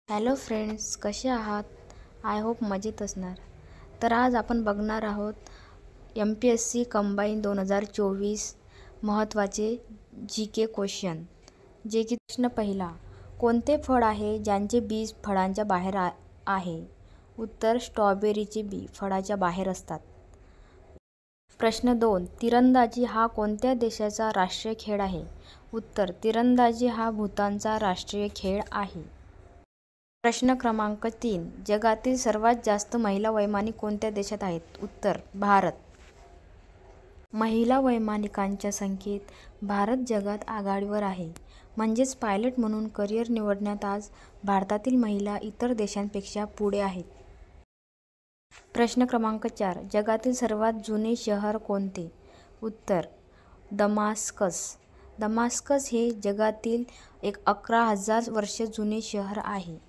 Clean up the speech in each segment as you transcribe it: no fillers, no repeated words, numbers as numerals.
Hello friends, कसे आहात? I hope मजेत असणार. तर आज आपण बघणार आहोत MPSC कंबाईन 2024 महत्त्वाचे GK क्वेश्चन. जे की प्रश्न पहिला, कोणते फळ आहे ज्यांचे बीज फळांच्या बाहेर आहे? उत्तर, स्ट्रॉबेरीचे बी फळाच्या बाहेर असतात. प्रश्न 2, तिरंदाजी हा कोणत्या देशाचा राष्ट्रीय खेळ आहे? उत्तर, तिरंदाजी हा भूतानचा राष्ट्रीय खेळ आहे. प्रश्न क्रमांक 3, जगातील सर्वात जास्त महिला वैमानिक कोणत्या देशात आहेत? उत्तर, भारत. महिला वैमानिकांच्या संख्येत भारत जगात आघाडीवर आहे. म्हणजेच पायलट म्हणून करिअर निवडण्यात आज भारतातील महिला इतर देशांपेक्षा पुढे आहेत. प्रश्न क्रमांक 4, जगातील सर्वात जुने शहर कोणते? उत्तर, दमास्कस. दमास्कस हे जगातील एक 11,000 वर्ष जुने शहर आहे.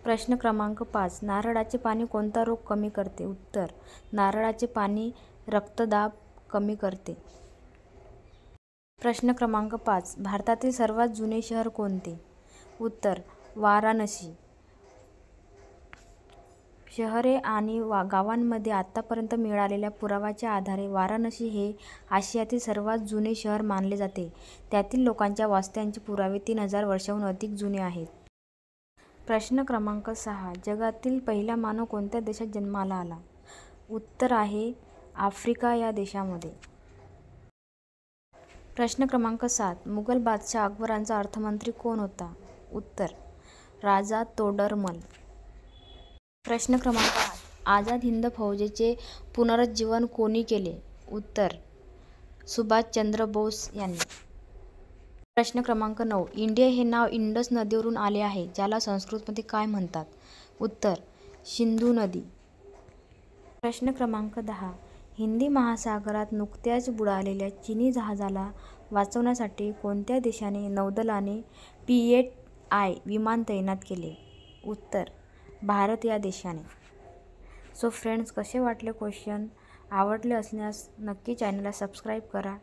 प्रश्न क्रमांक 5, नारळाचे पाणी कोणता रोग कमी करते? उत्तर, नारळाचे पाणी रक्तदाब कमी करते. प्रश्न क्रमांक 5, भारतातील सर्वात जुने शहर कोणते? उत्तर, वाराणसी. शहरे आणि गावांमध्ये आतापर्यंत मिळालेल्या पुराव्याच्या आधारे वाराणसी हे आशियातील सर्वात जुने शहर मानले जाते. त्यातील लोकांच्या वस्त्यांचे पुरावे 3,000 वर्षांहून अधिक जुने आहेत. प्रश्न क्रमांक 6, जगातील पहिला मानव कोणत्या देशात जन्माला आला? उत्तर आहे आफ्रिका या देशामध्ये. प्रश्न क्रमांक 7, मुघल बादशाह अकबरांचा अर्थमंत्री कोण होता? उत्तर, राजा तोडरमल. प्रश्न क्रमांक 8, आझाद हिंद फौजेचे पुनरुज्जीवन कोणी केले? उत्तर, सुभाषचंद्र बोस यांनी. प्रश्न क्रमांक 9, इंडिया हे नाव इंडस नदीवरून आले आहे, ज्याला संस्कृतमध्ये काय म्हणतात? उत्तर, सिंधू नदी. प्रश्न क्रमांक 10, हिंदी महासागरात नुकत्याच बुडालेल्या चिनी जहाजाला वाचवण्यासाठी कोणत्या देशाने नौदलाने P-8I विमान तैनात केले? उत्तर, भारत या देशाने. सो फ्रेंड्स, कसे वाटले क्वेश्चन? आवडले असल्यास नक्की चॅनलला सबस्क्राईब करा.